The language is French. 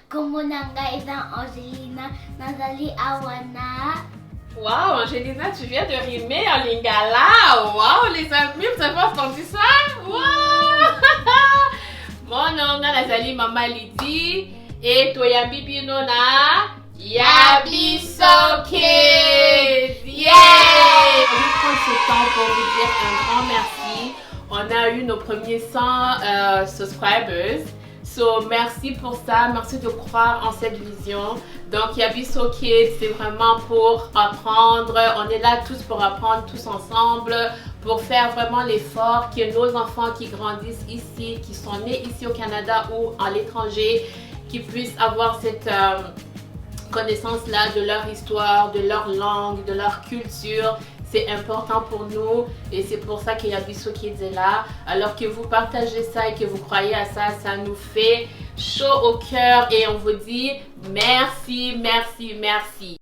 Komonanga Eza Angelina Nazali Awana. Wow, Angelina, tu viens de rimer en lingala. Wow, les amis, vous avez entendu ça? Wow! Mon nom est Nazali Mama Lydie et Toya Bibi Nona Yabiso Kids. Yeah! Je vais prendre ce temps pour vous dire un grand merci. On a eu nos premiers 100 subscribers. So, merci pour ça, merci de croire en cette vision. Donc, Yabiso Kids, c'est vraiment pour apprendre. On est là tous pour apprendre, tous ensemble, pour faire vraiment l'effort que nos enfants qui grandissent ici, qui sont nés ici au Canada ou à l'étranger, qui puissent avoir cette connaissance-là de leur histoire, de leur langue, de leur culture. C'est important pour nous et c'est pour ça que Yabiso Kids est là. Alors que vous partagez ça et que vous croyez à ça, ça nous fait chaud au cœur et on vous dit merci, merci, merci.